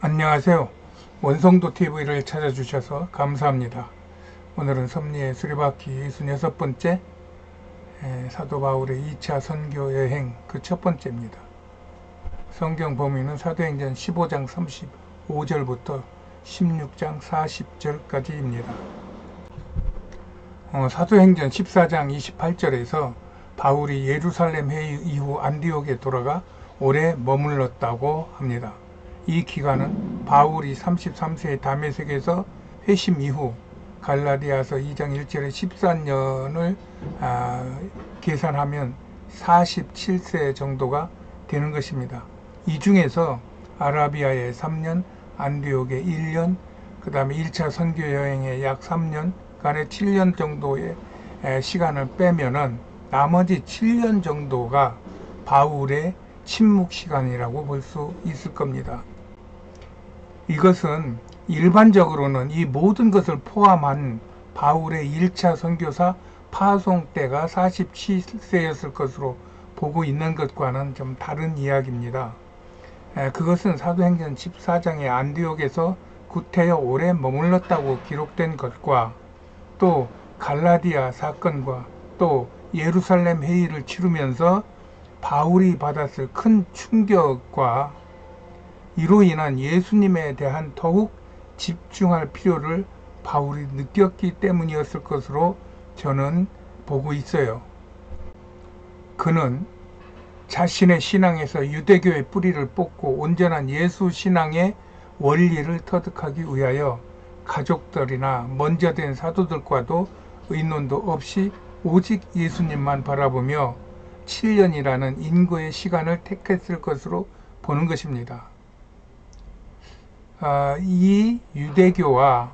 안녕하세요. 원성도 TV를 찾아주셔서 감사합니다. 오늘은 섭리의 수리바퀴 66번째 사도 바울의 2차 선교 여행 그 첫 번째입니다. 성경 범위는 사도행전 15장 35절부터 16장 40절까지입니다. 사도행전 14장 28절에서 바울이 예루살렘 회의 이후 안디옥에 돌아가 오래 머물렀다고 합니다. 이 기간은 바울이 33세의 다메섹에서 회심 이후 갈라디아서 2장 1절에 14년을 계산하면 47세 정도가 되는 것입니다. 이 중에서 아라비아에 3년, 안디옥에 1년, 그 다음에 1차 선교 여행에 약 3년간의 7년 정도의 시간을 빼면은 나머지 7년 정도가 바울의 침묵 시간이라고 볼 수 있을 겁니다. 이것은 일반적으로는 이 모든 것을 포함한 바울의 1차 선교사 파송 때가 47세였을 것으로 보고 있는 것과는 좀 다른 이야기입니다. 그것은 사도행전 14장의 안디옥에서 구태여 오래 머물렀다고 기록된 것과 또 갈라디아 사건과 또 예루살렘 회의를 치르면서 바울이 받았을 큰 충격과 이로 인한 예수님에 대한 더욱 집중할 필요를 바울이 느꼈기 때문이었을 것으로 저는 보고 있어요. 그는 자신의 신앙에서 유대교의 뿌리를 뽑고 온전한 예수 신앙의 원리를 터득하기 위하여 가족들이나 먼저 된 사도들과도 의논도 없이 오직 예수님만 바라보며 7년이라는 인고의 시간을 택했을 것으로 보는 것입니다. 이 유대교와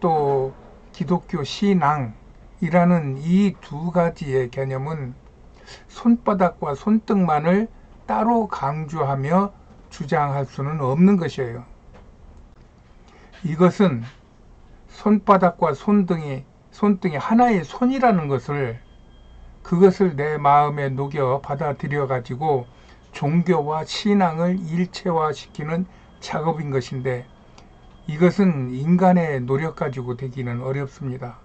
또 기독교 신앙이라는 이 두 가지의 개념은 손바닥과 손등만을 따로 강조하며 주장할 수는 없는 것이에요. 이것은 손바닥과 손등이 하나의 손이라는 것을 그것을 내 마음에 녹여 받아들여 가지고 종교와 신앙을 일체화시키는 작업인 것인데 이것은 인간의 노력 가지고 되기는 어렵습니다.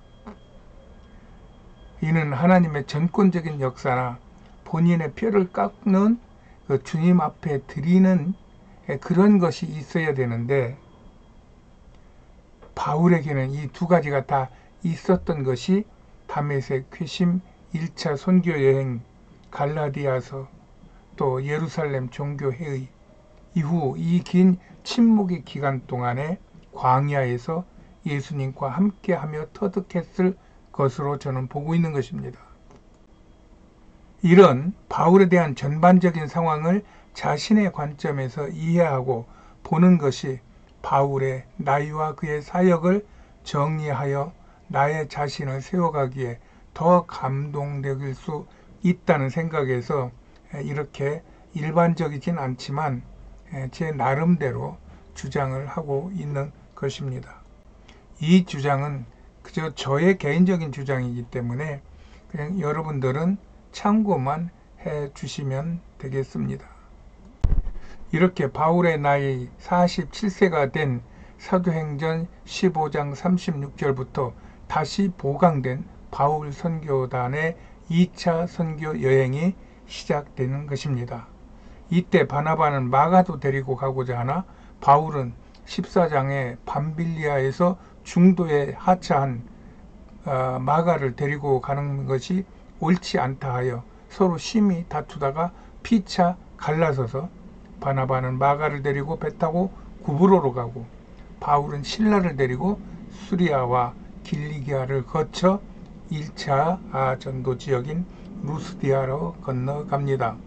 이는 하나님의 전권적인 역사나 본인의 뼈를 깎는 그 주님 앞에 드리는 그런 것이 있어야 되는데 바울에게는 이 두 가지가 다 있었던 것이 다메섹 회심 1차 선교 여행, 갈라디아서, 또 예루살렘 종교회의 이후 이 긴 침묵의 기간 동안에 광야에서 예수님과 함께하며 터득했을 것으로 저는 보고 있는 것입니다. 이런 바울에 대한 전반적인 상황을 자신의 관점에서 이해하고 보는 것이 바울의 나이와 그의 사역을 정리하여 나의 자신을 세워가기에 더 감동적일 수 있다는 생각에서 이렇게 일반적이진 않지만 제 나름대로 주장을 하고 있는 것입니다. 이 주장은 그저 저의 개인적인 주장이기 때문에 그냥 여러분들은 참고만 해 주시면 되겠습니다. 이렇게 바울의 나이 47세가 된 사도행전 15장 36절부터 다시 보강된 바울 선교단의 2차 선교 여행이 시작되는 것입니다. 이때 바나바는 마가도 데리고 가고자 하나 바울은 14장에 밤빌리아에서 중도에 하차한 마가를 데리고 가는 것이 옳지 않다 하여 서로 심히 다투다가 피차 갈라서서 바나바는 마가를 데리고 배 타고 구브로로 가고 바울은 실라를 데리고 수리아와 길리기아를 거쳐 1차 전도 지역인 루스디아로 건너갑니다.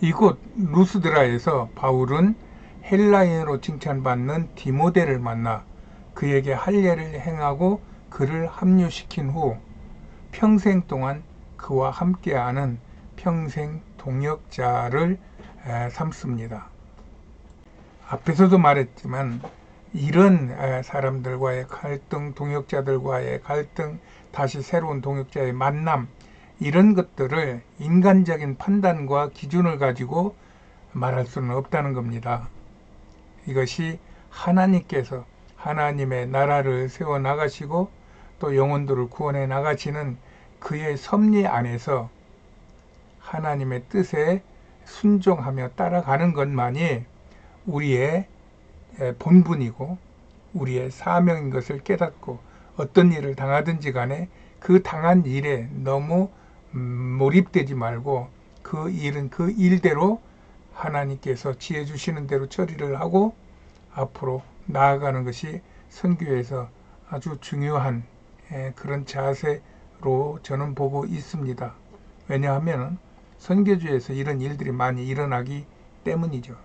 이곳 루스드라에서 바울은 헬라인으로 칭찬받는 디모데를 만나 그에게 할례를 행하고 그를 합류시킨 후 평생 동안 그와 함께하는 평생 동역자를 삼습니다. 앞에서도 말했지만 이런 사람들과의 갈등, 동역자들과의 갈등, 다시 새로운 동역자의 만남 이런 것들을 인간적인 판단과 기준을 가지고 말할 수는 없다는 겁니다. 이것이 하나님께서 하나님의 나라를 세워 나가시고 또 영혼들을 구원해 나가시는 그의 섭리 안에서 하나님의 뜻에 순종하며 따라가는 것만이 우리의 본분이고 우리의 사명인 것을 깨닫고 어떤 일을 당하든지 간에 그 당한 일에 너무 몰입되지 말고 그 일은 그 일대로 하나님께서 지혜 주시는 대로 처리를 하고 앞으로 나아가는 것이 선교에서 아주 중요한 그런 자세로 저는 보고 있습니다. 왜냐하면 선교지에서 이런 일들이 많이 일어나기 때문이죠.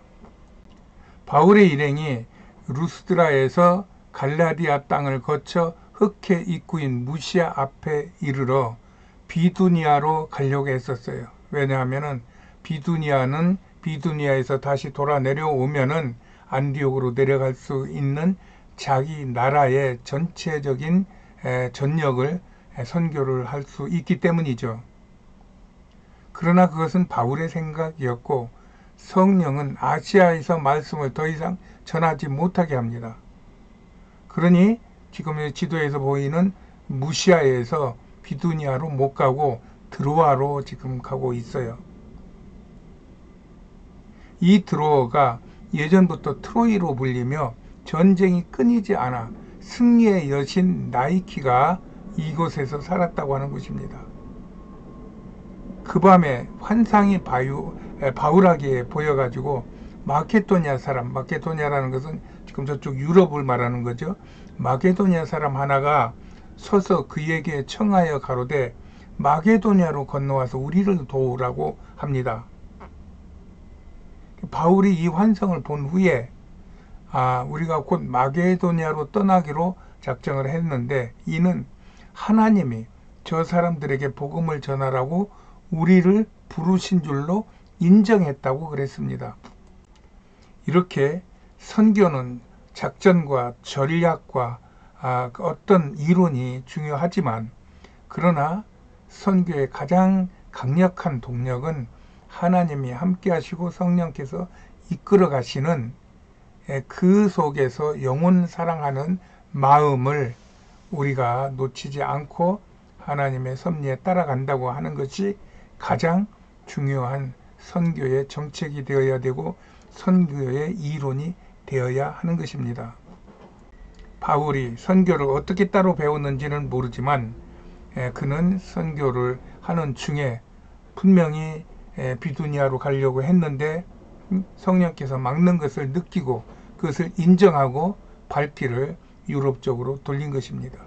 바울의 일행이 루스드라에서 갈라디아 땅을 거쳐 흑해 입구인 무시아 앞에 이르러 비두니아로 가려고 했었어요. 왜냐하면 비두니아에서 다시 돌아 내려오면은 안디옥으로 내려갈 수 있는 자기 나라의 전체적인 전역을 선교를 할 수 있기 때문이죠. 그러나 그것은 바울의 생각이었고 성령은 아시아에서 말씀을 더 이상 전하지 못하게 합니다. 그러니 지금 지도에서 보이는 무시아에서 비두니아로 못 가고 드로아로 지금 가고 있어요. 이 드로아가 예전부터 트로이로 불리며 전쟁이 끊이지 않아 승리의 여신 나이키가 이곳에서 살았다고 하는 것입니다. 그 밤에 환상이 바울에게 보여가지고 마케도니아 사람, 마케도니아라는 것은 지금 저쪽 유럽을 말하는 거죠. 마케도니아 사람 하나가 서서 그에게 청하여 가로되 마게도니아로 건너와서 우리를 도우라고 합니다. 바울이 이 환상을 본 후에 우리가 곧 마게도니아로 떠나기로 작정을 했는데 이는 하나님이 저 사람들에게 복음을 전하라고 우리를 부르신 줄로 인정했다고 그랬습니다. 이렇게 선교는 작전과 전략과 어떤 이론이 중요하지만 그러나 선교의 가장 강력한 동력은 하나님이 함께 하시고 성령께서 이끌어 가시는 그 속에서 영혼 사랑하는 마음을 우리가 놓치지 않고 하나님의 섭리에 따라간다고 하는 것이 가장 중요한 선교의 정책이 되어야 되고 선교의 이론이 되어야 하는 것입니다. 바울이 선교를 어떻게 따로 배웠는지는 모르지만 그는 선교를 하는 중에 분명히 비두니아로 가려고 했는데 성령께서 막는 것을 느끼고 그것을 인정하고 발길을 유럽 쪽으로 돌린 것입니다.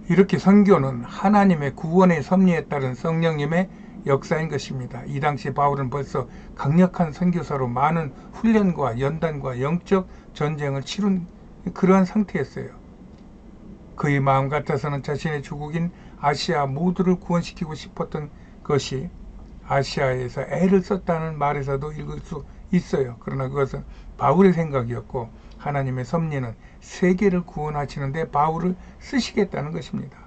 이렇게 선교는 하나님의 구원의 섭리에 따른 성령님의 역사인 것입니다. 이 당시 바울은 벌써 강력한 선교사로 많은 훈련과 연단과 영적 전쟁을 치룬 그러한 상태였어요. 그의 마음 같아서는 자신의 주국인 아시아 모두를 구원시키고 싶었던 것이 아시아에서 애를 썼다는 말에서도 읽을 수 있어요. 그러나 그것은 바울의 생각이었고 하나님의 섭리는 세계를 구원하시는데 바울을 쓰시겠다는 것입니다.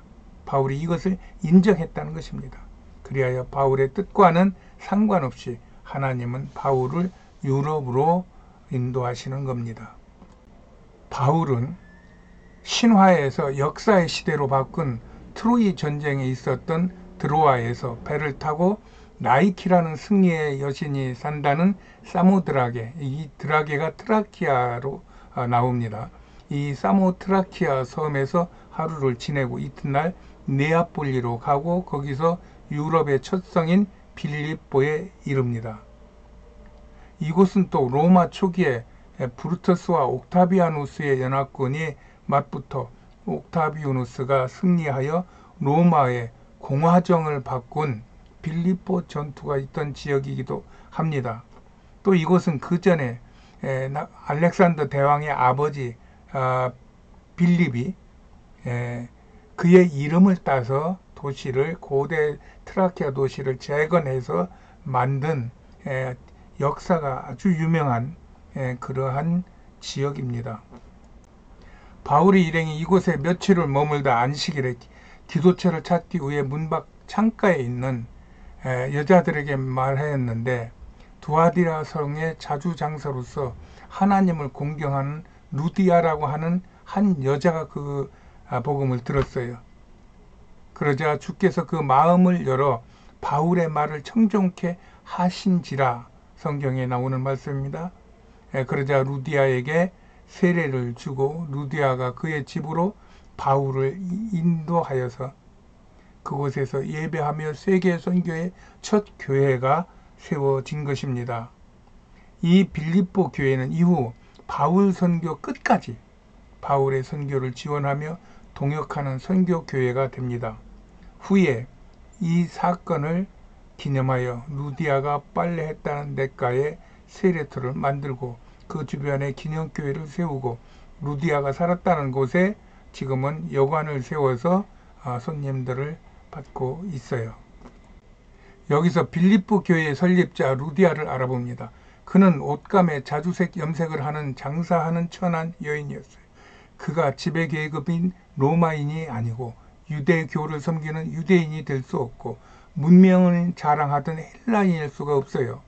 바울이 이것을 인정했다는 것입니다. 그리하여 바울의 뜻과는 상관없이 하나님은 바울을 유럽으로 인도하시는 겁니다. 바울은 신화에서 역사의 시대로 바꾼 트로이 전쟁에 있었던 드로아에서 배를 타고 나이키라는 승리의 여신이 산다는 사모드라게, 이 드라게가 트라키아로 나옵니다. 이 사모트라키아 섬에서 하루를 지내고 이튿날 네아폴리로 가고 거기서 유럽의 첫 성인 빌립보에 이릅니다. 이곳은 또 로마 초기에 브루터스와 옥타비아누스의 연합군이 맞붙어 옥타비아누스가 승리하여 로마의 공화정을 바꾼 빌립보 전투가 있던 지역이기도 합니다. 또 이곳은 그 전에 알렉산더 대왕의 아버지 빌립이 그의 이름을 따서 도시를 고대 트라키아 도시를 재건해서 만든 역사가 아주 유명한 그러한 지역입니다. 바울의 일행이 이곳에 며칠을 머물다 안식일에 기도처를 찾기 위해 문 밖 창가에 있는 여자들에게 말하였는데 두아디라 성의 자주장사로서 하나님을 공경하는 루디아라고 하는 한 여자가 그 복음을 들었어요. 그러자 주께서 그 마음을 열어 바울의 말을 청종케 하신지라 성경에 나오는 말씀입니다. 그러자 루디아에게 세례를 주고 루디아가 그의 집으로 바울을 인도하여서 그곳에서 예배하며 세계 선교의 첫 교회가 세워진 것입니다. 이 빌립보 교회는 이후 바울 선교 끝까지 바울의 선교를 지원하며 동역하는 선교 교회가 됩니다. 후에 이 사건을 기념하여 루디아가 빨래했다는 냇가에 세례터를 만들고 그 주변에 기념교회를 세우고 루디아가 살았다는 곳에 지금은 여관을 세워서 손님들을 받고 있어요. 여기서 빌립보 교회의 설립자 루디아를 알아봅니다. 그는 옷감에 자주색 염색을 하는 장사하는 천한 여인이었어요. 그가 지배계급인 로마인이 아니고 유대교를 섬기는 유대인이 될 수 없고 문명을 자랑하던 헬라인일 수가 없어요.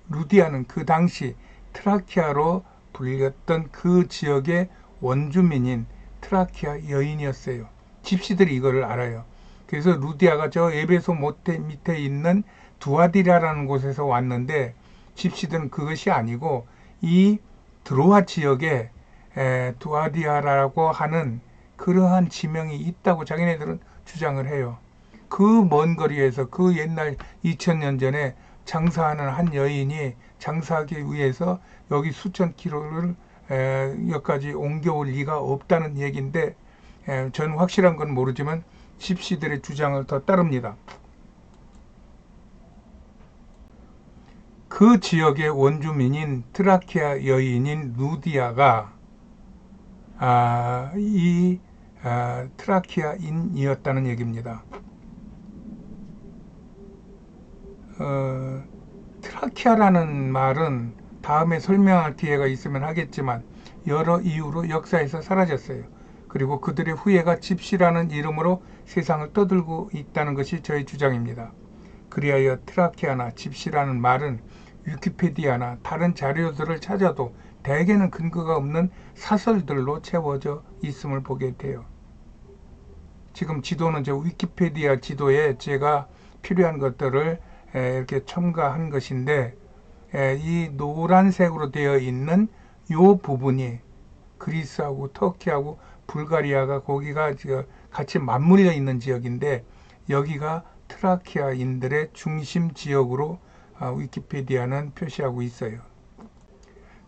루디아는 그 당시 트라키아로 불렸던 그 지역의 원주민인 트라키아 여인이었어요. 집시들이 이거를 알아요. 그래서 루디아가 저 에베소 밑에 있는 두아디라라는 곳에서 왔는데 집시들은 그것이 아니고 이 드로아 지역에 두아디아라고 하는 그러한 지명이 있다고 자기네들은 주장을 해요. 그 먼 거리에서 그 옛날 2000년 전에 장사하는 한 여인이 장사하기 위해서 여기 수천 킬로를 여기까지 옮겨올 리가 없다는 얘기인데 저는 확실한 건 모르지만 집시들의 주장을 더 따릅니다. 그 지역의 원주민인 트라키아 여인인 루디아가 트라키아인이었다는 얘기입니다. 트라키아라는 말은 다음에 설명할 기회가 있으면 하겠지만 여러 이유로 역사에서 사라졌어요. 그리고 그들의 후예가 집시라는 이름으로 세상을 떠들고 있다는 것이 저의 주장입니다. 그리하여 트라키아나 집시라는 말은 위키피디아나 다른 자료들을 찾아도 대개는 근거가 없는 사설들로 채워져 있음을 보게 돼요. 지금 지도는 저 위키피디아 지도에 제가 필요한 것들을 이렇게 첨가한 것인데 이 노란색으로 되어 있는 이 부분이 그리스하고 터키하고 불가리아가 거기가 같이 맞물려 있는 지역인데 여기가 트라키아인들의 중심 지역으로 위키피디아는 표시하고 있어요.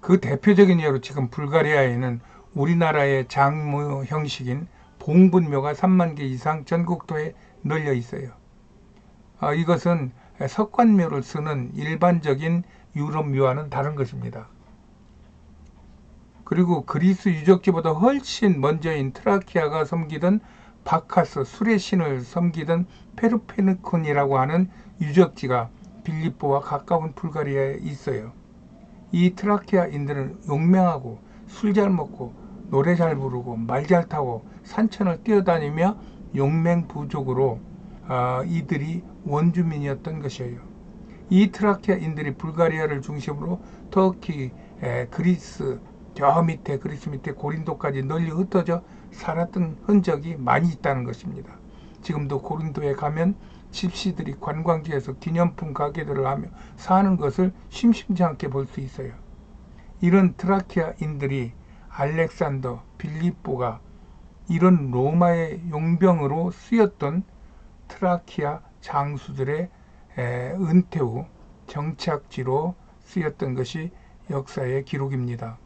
그 대표적인 예로 지금 불가리아에는 우리나라의 장무 형식인 봉분묘가 3만 개 이상 전국도에 널려 있어요. 이것은 석관묘를 쓰는 일반적인 유럽 묘와는 다른 것입니다. 그리고 그리스 유적지보다 훨씬 먼저인 트라키아가 섬기던 바카스, 술의 신을 섬기던 페르페니콘이라고 하는 유적지가 빌립보와 가까운 불가리아에 있어요. 이 트라키아인들은 용맹하고 술 잘 먹고 노래 잘 부르고 말 잘 타고 산천을 뛰어다니며 용맹부족으로 이들이 원주민이었던 것이에요. 이 트라키아인들이 불가리아를 중심으로 터키, 그리스, 저 밑에 그리스 밑에 고린도까지 널리 흩어져 살았던 흔적이 많이 있다는 것입니다. 지금도 고린도에 가면 집시들이 관광지에서 기념품 가게들을 하며 사는 것을 심심치 않게 볼 수 있어요. 이런 트라키아인들이 알렉산더, 빌립보가 이런 로마의 용병으로 쓰였던 트라키아 장수들의 은퇴 후 정착지로 쓰였던 것이 역사의 기록입니다.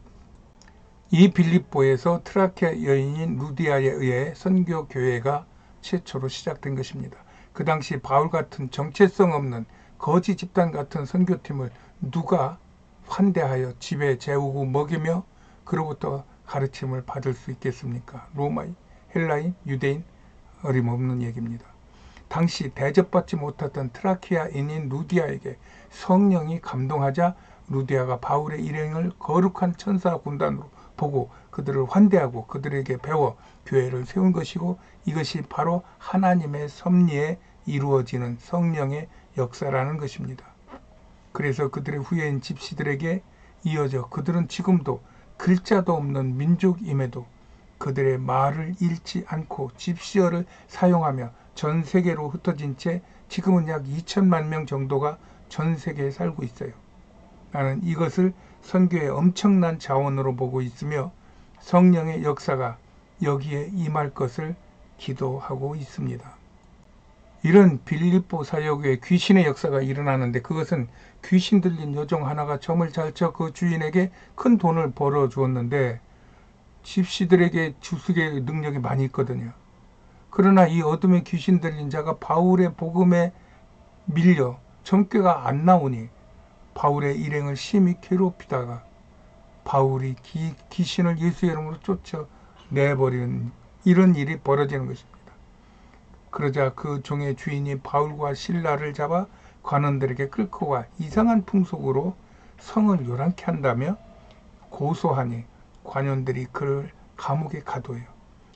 이 빌립보에서 트라키아 여인인 루디아에 의해 선교교회가 최초로 시작된 것입니다. 그 당시 바울 같은 정체성 없는 거지 집단 같은 선교팀을 누가 환대하여 집에 재우고 먹이며 그로부터 가르침을 받을 수 있겠습니까? 로마인, 헬라인, 유대인 어림없는 얘기입니다. 당시 대접받지 못했던 트라키아인인 루디아에게 성령이 감동하자 루디아가 바울의 일행을 거룩한 천사 군단으로 보고 그들을 환대하고 그들에게 배워 교회를 세운 것이고 이것이 바로 하나님의 섭리에 이루어지는 성령의 역사라는 것입니다. 그래서 그들의 후예인 집시들에게 이어져 그들은 지금도 글자도 없는 민족임에도 그들의 말을 잃지 않고 집시어를 사용하며 전 세계로 흩어진 채 지금은 약 2천만 명 정도가 전 세계에 살고 있어요. 나는 이것을 선교의 엄청난 자원으로 보고 있으며 성령의 역사가 여기에 임할 것을 기도하고 있습니다. 이런 빌립보 사역에 귀신의 역사가 일어나는데 그것은 귀신 들린 여종 하나가 점을 잘 쳐 그 주인에게 큰 돈을 벌어 주었는데 집시들에게 주술의 능력이 많이 있거든요. 그러나 이 어둠의 귀신 들린 자가 바울의 복음에 밀려 점괘가 안 나오니 바울의 일행을 심히 괴롭히다가 바울이 귀신을 예수의 이름으로 쫓아내버리는 이런 일이 벌어지는 것입니다. 그러자 그 종의 주인이 바울과 실라를 잡아 관원들에게 끌고 가 이상한 풍속으로 성을 요란케 한다며 고소하니 관원들이 그를 감옥에 가둬요.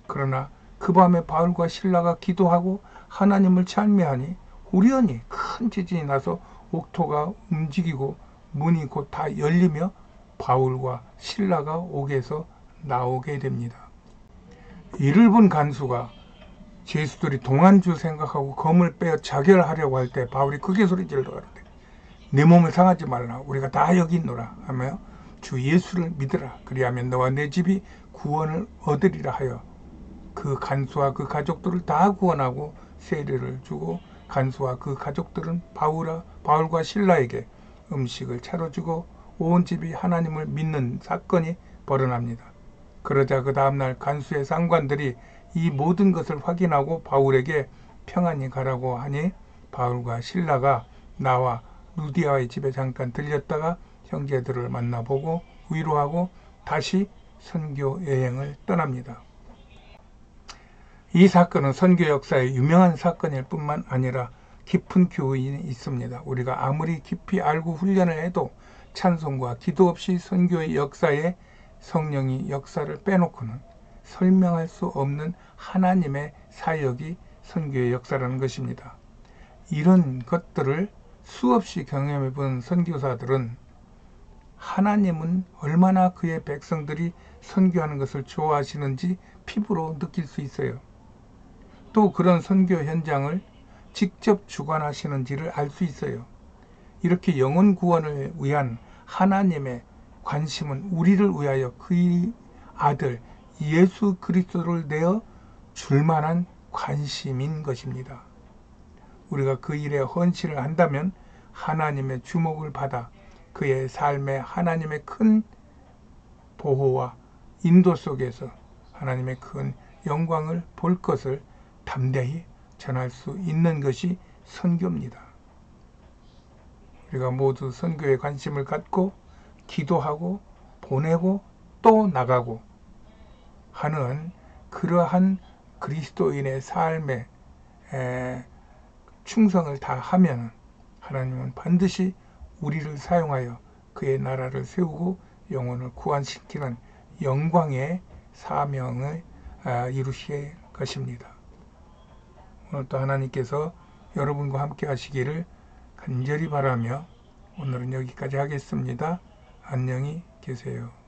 그러나 그 밤에 바울과 실라가 기도하고 하나님을 찬미하니 우연히 큰 지진이 나서 옥토가 움직이고 문이 곧 다 열리며 바울과 실라가 옥에서 나오게 됩니다. 이를 본 간수가 죄수들이 동안주 생각하고 검을 빼어 자결하려고 할 때 바울이 크게 소리 질러 가로되 내 몸을 상하지 말라 우리가 다 여기 있노라 하며 주 예수를 믿으라 그리하면 너와 내 집이 구원을 얻으리라 하여 그 간수와 그 가족들을 다 구원하고 세례를 주고 간수와 그 가족들은 바울과 실라에게 음식을 차려주고 온 집이 하나님을 믿는 사건이 벌어납니다. 그러자 그 다음날 간수의 상관들이 이 모든 것을 확인하고 바울에게 평안히 가라고 하니 바울과 실라가 나와 루디아의 집에 잠깐 들렸다가 형제들을 만나보고 위로하고 다시 선교 여행을 떠납니다. 이 사건은 선교 역사의 유명한 사건일 뿐만 아니라 깊은 교훈이 있습니다. 우리가 아무리 깊이 알고 훈련을 해도 찬송과 기도 없이 선교의 역사에 성령이 역사를 빼놓고는 설명할 수 없는 하나님의 사역이 선교의 역사라는 것입니다. 이런 것들을 수없이 경험해 본 선교사들은 하나님은 얼마나 그의 백성들이 선교하는 것을 좋아하시는지 피부로 느낄 수 있어요. 또 그런 선교 현장을 직접 주관하시는지를 알 수 있어요. 이렇게 영혼 구원을 위한 하나님의 관심은 우리를 위하여 그의 아들 예수 그리스도를 내어 줄 만한 관심인 것입니다. 우리가 그 일에 헌신을 한다면 하나님의 주목을 받아 그의 삶에 하나님의 큰 보호와 인도 속에서 하나님의 큰 영광을 볼 것을 담대히 전할 수 있는 것이 선교입니다. 우리가 모두 선교에 관심을 갖고 기도하고 보내고 또 나가고 하는 그러한 그리스도인의 삶에 충성을 다하면 하나님은 반드시 우리를 사용하여 그의 나라를 세우고 영혼을 구원시키는 영광의 사명을 이루실 것입니다. 오늘도 하나님께서 여러분과 함께 하시기를 간절히 바라며 오늘은 여기까지 하겠습니다. 안녕히 계세요.